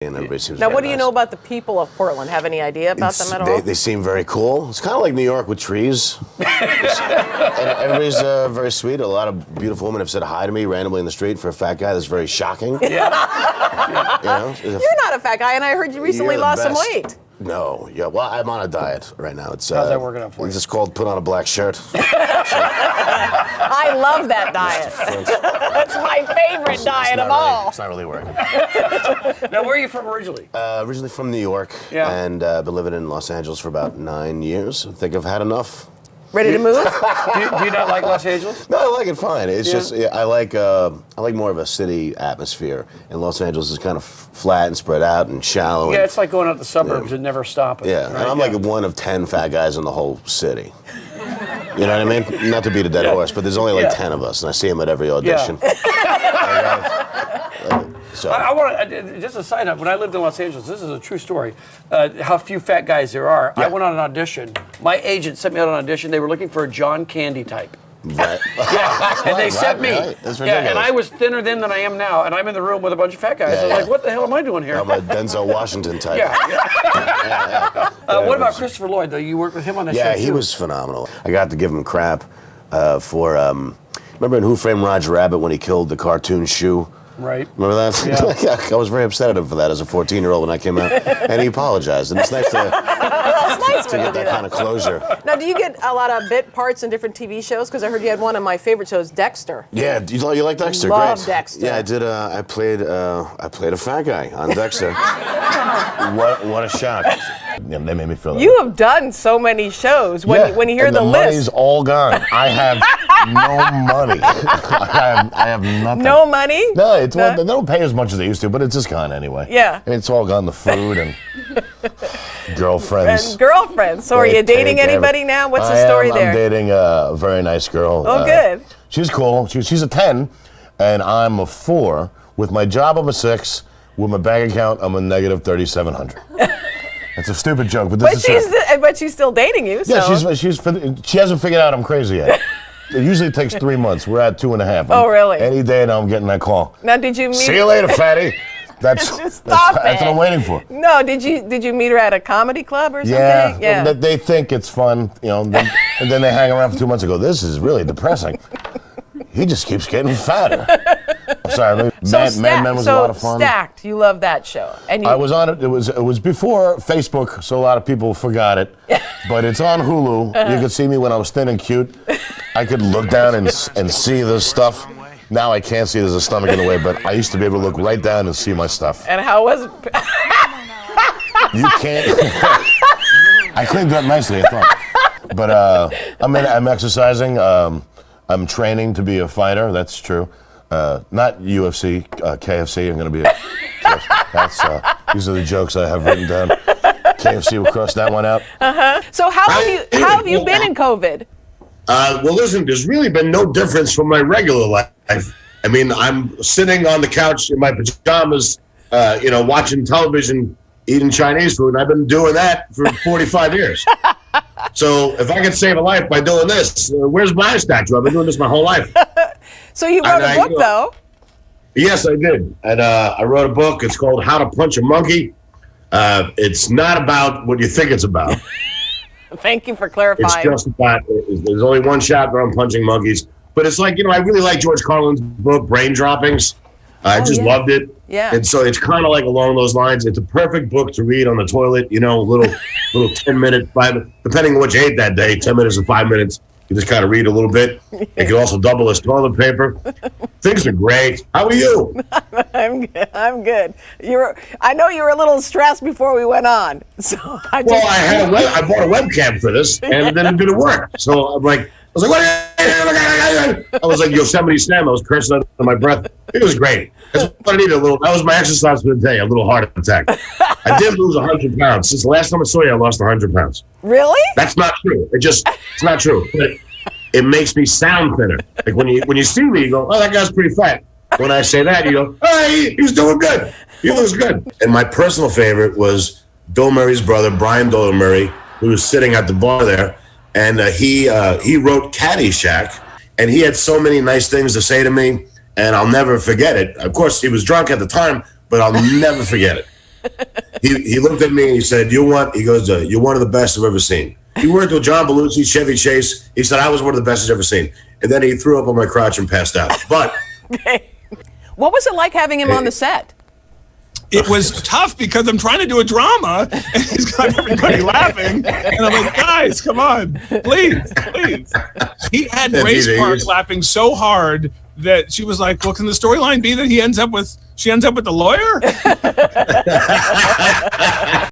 And everybody seems Now, very what do you nice. know about the people of Portland? Have any idea about them at all? They seem very cool. It's kind of like New York with trees. And everybody's very sweet. A lot of beautiful women have said hi to me randomly in the street. For a fat guy, that's very shocking. Yeah. You're not a fat guy, and I heard you recently lost some weight. No, yeah. Well, I'm on a diet right now. It's how's that working out for you? It's just called put on a black shirt. I love that diet. That's my favorite diet of all. It's not really working. Now, where are you from originally? Originally from New York, and been living in Los Angeles for about 9 years. I think I've had enough. Ready to move? do you not like Los Angeles? No, I like it fine. It's just I like more of a city atmosphere, and Los Angeles is kind of flat and spread out and shallow. Yeah, it's like going out the suburbs and never stopping. Yeah, right? And I'm like one of 10 fat guys in the whole city. You know what I mean? Not to beat a dead horse, but there's only like 10 of us, and I see them at every audition. So. I want to, just a side note, when I lived in Los Angeles, this is a true story, how few fat guys there are. I went on an audition. My agent sent me out on an audition. They were looking for a John Candy type. Right. And they sent me. Right. That's ridiculous. Yeah, and I was thinner then than I am now, and I'm in the room with a bunch of fat guys. I was like, what the hell am I doing here? I'm a Denzel Washington type. What about Christopher Lloyd, though? You worked with him on that show, Yeah, too. he was phenomenal. I got to give him crap for, remember in Who Framed Roger Rabbit when he killed the cartoon shoe? Right. Remember that? Yeah. I was very upset at him for that as a 14-year-old when I came out, and he apologized. And it's nice to get that kind of closure. Now, do you get a lot of bit parts in different TV shows? Because I heard you had one of my favorite shows, Dexter. Yeah, you like Dexter? Love Great. Dexter. Yeah, I did. I played a fat guy on Dexter. What a shock! Yeah, they made me feel that. You have done so many shows. When you hear and the the list, money's all gone. I have no money. I have nothing. No money? No, they don't pay as much as they used to, but it's just gone anyway. Yeah. It's all gone. The food and girlfriends. And girlfriends. So are you dating anybody now? What's the story there? I'm dating a very nice girl. Oh, good. She's cool. She's a 10, and I'm a 4. With my job, I'm a 6. With my bank account, I'm a negative 3,700. It's a stupid joke, but this is but she's still dating you. So. Yeah, she hasn't figured out I'm crazy yet. It usually takes 3 months. We're at 2.5. Oh, really? Any day now I'm getting that call. Now, did you meet? See you later, fatty. That's what I'm waiting for. No, did you meet her at a comedy club or something? Yeah. They think it's fun, and then they hang around for 2 months and go, this is really depressing. He just keeps getting fatter. I'm sorry, Mad Men was a lot of fun. Stacked, you love that show. And I was on it. It was before Facebook, so a lot of people forgot it. But it's on Hulu. You could see me when I was thin and cute. I could look down and see the stuff. Now I can't see. There's a stomach in the way, but I used to be able to look right down and see my stuff. And how was it? You can't. I cleaned up nicely, I thought. But I'm exercising. I'm training to be a fighter. That's true. Not UFC, KFC. I'm going to be these are the jokes I have written down. KFC will cross that one out. So how have you been in COVID? Well, listen, there's really been no difference from my regular life. I mean, I'm sitting on the couch in my pajamas, watching television, eating Chinese food, and I've been doing that for 45 years. So if I could save a life by doing this, where's my statue? I've been doing this my whole life. So you wrote a book, though. Yes, I did. And I wrote a book. It's called How to Punch a Monkey. It's not about what you think it's about. Thank you for clarifying. It's just about, there's only one chapter on punching monkeys. But it's like, I really like George Carlin's book, Brain Droppings. I just loved it. Yeah. And so it's kind of like along those lines. It's a perfect book to read on the toilet, little 10-minute, depending on what you ate that day, 10 minutes or 5 minutes. You just kind of read a little bit. It can also double as toilet paper. Things are great. How are you? I'm good. I know you were a little stressed before we went on. So I bought a webcam for this, and then it didn't work. So I was like, I was like Yosemite Sam. I was cursing under my breath. It was great. That's what I needed. That was my exercise for the day. A little heart attack. I did lose 100 pounds. Since the last time I saw you, I lost 100 pounds. Really? That's not true. It's not true. But it makes me sound thinner. Like when you see me, you go, oh, that guy's pretty fat. When I say that, you go, oh, he's doing good. He looks good. And my personal favorite was Bill Murray's brother, Brian Doyle Murray, who was sitting at the bar there. And he wrote Caddyshack, and he had so many nice things to say to me, and I'll never forget it. Of course, he was drunk at the time, but I'll never forget it. he looked at me and he said, "He goes, you're one of the best I've ever seen." He worked with John Belushi, Chevy Chase. He said I was one of the best he's ever seen. And then he threw up on my crotch and passed out. But what was it like having him on the set? It was tough because I'm trying to do a drama and he's got everybody laughing. And I'm like, guys, come on, please. He had Grace Park laughing so hard that she was like, well, can the storyline be that she ends up with the lawyer?